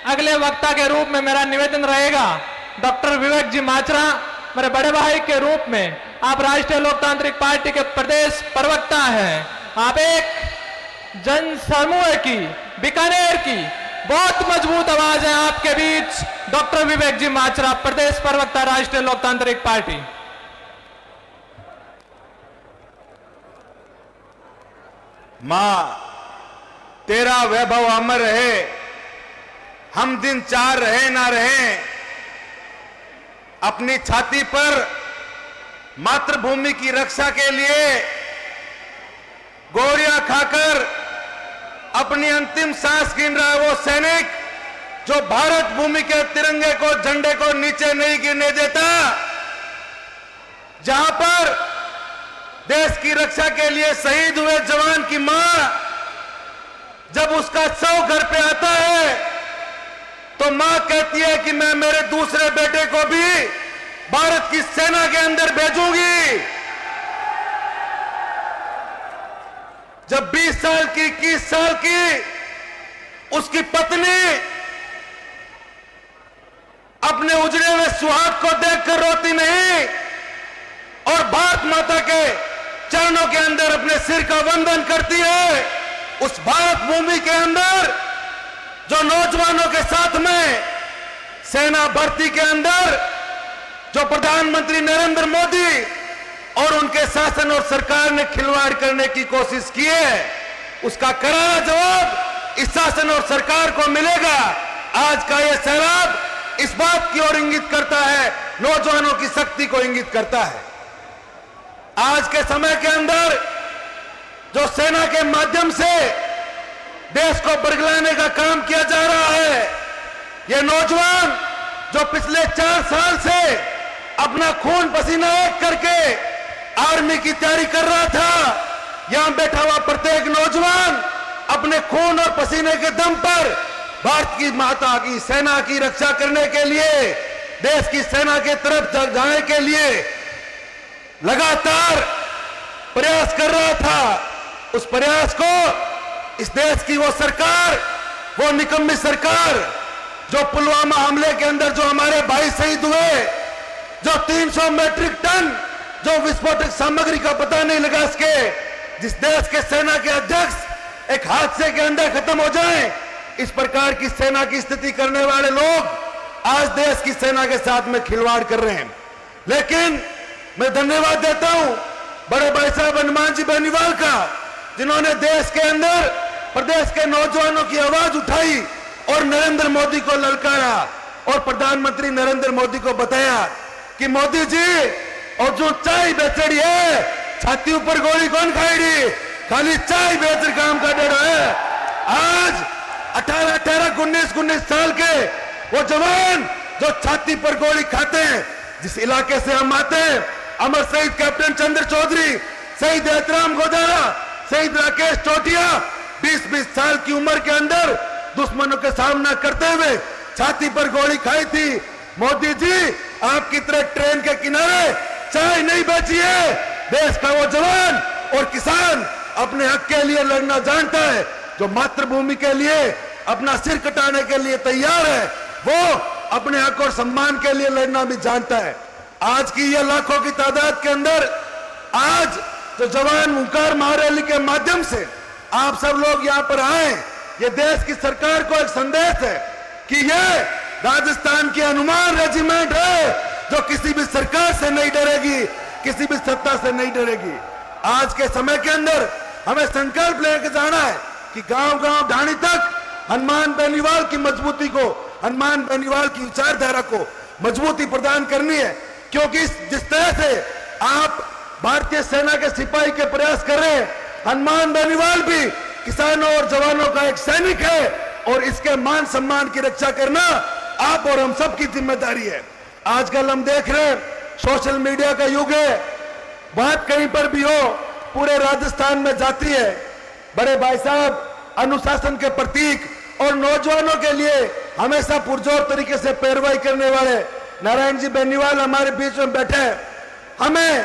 अगले वक्ता के रूप में मेरा निवेदन रहेगा डॉक्टर विवेक जी माचरा, मेरे बड़े भाई के रूप में। आप राष्ट्रीय लोकतांत्रिक पार्टी के प्रदेश प्रवक्ता हैं। आप एक जन समूह की, बीकानेर की बहुत मजबूत आवाज है। आपके बीच डॉक्टर विवेक जी माचरा, प्रदेश प्रवक्ता, राष्ट्रीय लोकतांत्रिक पार्टी। मां तेरा वैभव अमर रहे, हम दिन चार रहे ना रहे, अपनी छाती पर मातृभूमि की रक्षा के लिए गोलियां खाकर अपनी अंतिम सांस गिन रहा है वो सैनिक जो भारत भूमि के तिरंगे को, झंडे को नीचे नहीं गिरने देता। जहां पर देश की रक्षा के लिए शहीद हुए जवान की मां जब उसका शव घर पे आता है तो मां कहती है कि मैं मेरे दूसरे बेटे को भी भारत की सेना के अंदर भेजूंगी। जब 20 साल की, 21 साल की उसकी पत्नी अपने उजड़े हुए सुहाग को देखकर रोती नहीं और भारत माता के चरणों के अंदर अपने सिर का वंदन करती है, उस भारत भूमि के अंदर जो नौजवानों के साथ में सेना भर्ती के अंदर जो प्रधानमंत्री नरेंद्र मोदी और उनके शासन और सरकार ने खिलवाड़ करने की कोशिश की है, उसका करारा जवाब इस शासन और सरकार को मिलेगा। आज का यह सैलाब इस बात की ओर इंगित करता है, नौजवानों की शक्ति को इंगित करता है। आज के समय के अंदर जो सेना के माध्यम से देश को बरगलाने का काम किया जा रहा है, ये नौजवान जो पिछले 4 साल से अपना खून पसीना एक करके आर्मी की तैयारी कर रहा था, यहां बैठा हुआ प्रत्येक नौजवान अपने खून और पसीने के दम पर भारत की माता की, सेना की रक्षा करने के लिए, देश की सेना के तरफ जाने के लिए लगातार प्रयास कर रहा था। उस प्रयास को इस देश की वो सरकार, वो निकम्मी सरकार जो पुलवामा हमले के अंदर जो हमारे भाई शहीद हुए, जो 300 मैट्रिक टन जो विस्फोटक सामग्री का पता नहीं लगा सके, जिस देश के सेना के अध्यक्ष एक हादसे के अंदर खत्म हो जाए, इस प्रकार की सेना की स्थिति करने वाले लोग आज देश की सेना के साथ में खिलवाड़ कर रहे हैं। लेकिन मैं धन्यवाद देता हूं बड़े भाई साहब हनुमान जी बेनीवाल का, जिन्होंने देश के अंदर प्रदेश के नौजवानों की आवाज उठाई और नरेंद्र मोदी को ललकारा और प्रधानमंत्री नरेंद्र मोदी को बताया कि मोदी जी, और जो चाय बेचड़ी है, छाती ऊपर गोली कौन खाएगी, खाली चाय बेच काम का डेढ़ है। आज 18, 19 साल के वो जवान जो छाती पर गोली खाते हैं, जिस इलाके से हम आते हैं, अमर शहीद कैप्टन चंद्र चौधरी, शहीद एहतराम गोदारा, शहीद राकेश टोटिया 20 साल की उम्र के अंदर दुश्मनों का सामना करते हुए छाती पर गोली खाई थी। मोदी जी, आपकी तरह ट्रेन के किनारे चाय नहीं बेची है। देश का वो जवान और किसान अपने हक के लिए लड़ना जानता है, जो मातृभूमि के लिए अपना सिर कटाने के लिए तैयार है, वो अपने हक और सम्मान के लिए लड़ना भी जानता है। आज की ये लाखों की तादाद के अंदर आज जो जवान हुंकार महारैली के माध्यम से आप सब लोग यहां पर आए, ये देश की सरकार को एक संदेश है कि ये राजस्थान की हनुमान रेजिमेंट है जो किसी भी सरकार से नहीं डरेगी, किसी भी सत्ता से नहीं डरेगी। आज के समय के अंदर हमें संकल्प लेकर जाना है कि गांव-गांव ढाणी तक हनुमान बेनीवाल की मजबूती को, हनुमान बेनीवाल की विचारधारा को मजबूती प्रदान करनी है, क्योंकि जिस तरह से आप भारतीय सेना के सिपाही के प्रयास कर रहे हैं, हनुमान बेनीवाल भी किसानों और जवानों का एक सैनिक है और इसके मान सम्मान की रक्षा करना आप और हम सब की जिम्मेदारी है। आजकल हम देख रहे हैं सोशल मीडिया का युग है, बात कहीं पर भी हो पूरे राजस्थान में जाती है। बड़े भाई साहब अनुशासन के प्रतीक और नौजवानों के लिए हमेशा पुरजोर तरीके से पैरवाई करने वाले नारायण जी बेनीवाल हमारे बीच में बैठे। हमें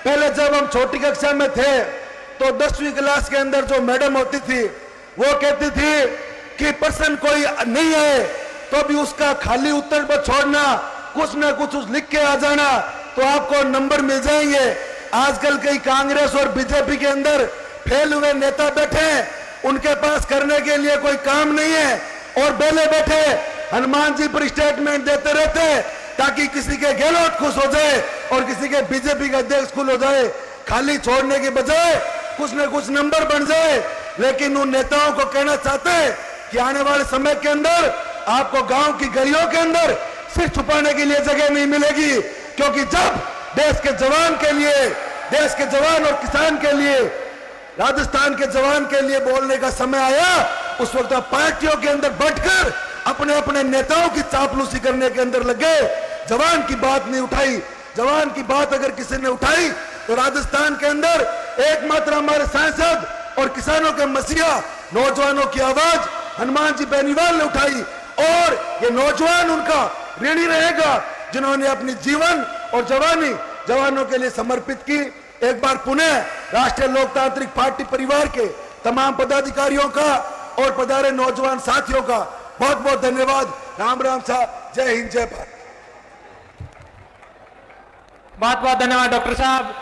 पहले जब हम छोटी कक्षा में थे तो 10वीं क्लास के अंदर जो मैडम होती थी वो कहती थी कि पर्सन कोई नहीं है, तो भी उसका खाली उत्तर पर छोड़ना, कुछ ना कुछ उस लिख के आ जाना, तो आपको नंबर मिल जाएंगे। आजकल कई कांग्रेस और बीजेपी के अंदर फेल हुए नेता बैठे हैं, उनके पास करने के लिए कोई काम नहीं है और बेले बैठे हनुमान जी पर स्टेटमेंट देते रहते हैं ताकि किसी के गहलोत खुश हो जाए और किसी के बीजेपी का अध्यक्ष खुश हो जाए। खाली छोड़ने के बजाय कुछ न कुछ नंबर बन जाए। लेकिन उन नेताओं को कहना चाहते हैं कि आने वाले समय के अंदर आपको गांव की गलियों के अंदर सिर छुपाने के लिए जगह नहीं मिलेगी, क्योंकि जब देश के जवान के लिए, देश के जवान और किसान के लिए, राजस्थान के जवान के लिए बोलने का समय आया, उस वक्त आप पार्टियों के अंदर बैठकर अपने अपने नेताओं की चापलूसी करने के अंदर लगे। जवान की बात नहीं उठाई। जवान की बात अगर किसी ने उठाई तो राजस्थान के अंदर एकमात्र हमारे सांसद और किसानों के मसीहा नौजवानों की आवाज हनुमान जी बेनीवाल ने उठाई, और ये नौजवान उनका ऋणी रहेगा जिन्होंने अपनी जीवन और जवानी जवानों के लिए समर्पित की। एक बार पुनः राष्ट्रीय लोकतांत्रिक पार्टी परिवार के तमाम पदाधिकारियों का और पधारे नौजवान साथियों का बहुत बहुत धन्यवाद। राम राम साहब, जय हिंद, जय भारत। बहुत बहुत धन्यवाद डॉक्टर साहब।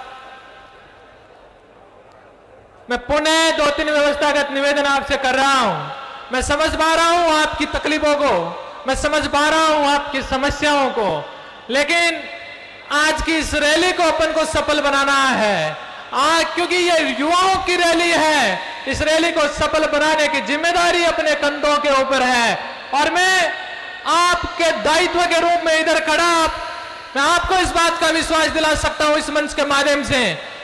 मैं पुनः 2-3 व्यवस्थागत निवेदन आपसे कर रहा हूं। मैं समझ पा रहा हूं आपकी तकलीफों को, मैं समझ पा रहा हूं आपकी समस्याओं को, लेकिन आज की इस रैली को अपन को सफल बनाना है। आज क्योंकि ये युवाओं की रैली है, इस रैली को सफल बनाने की जिम्मेदारी अपने कंधों के ऊपर है, और मैं आपके दायित्व के रूप में इधर खड़ा मैं आपको इस बात का विश्वास दिला सकता हूं इस मंच के माध्यम से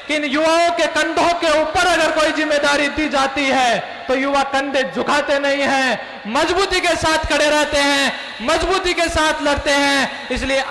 कि इन युवाओं के कंधों के ऊपर अगर कोई जिम्मेदारी दी जाती है तो युवा कंधे झुकाते नहीं हैं, मजबूती के साथ खड़े रहते हैं, मजबूती के साथ लड़ते हैं। इसलिए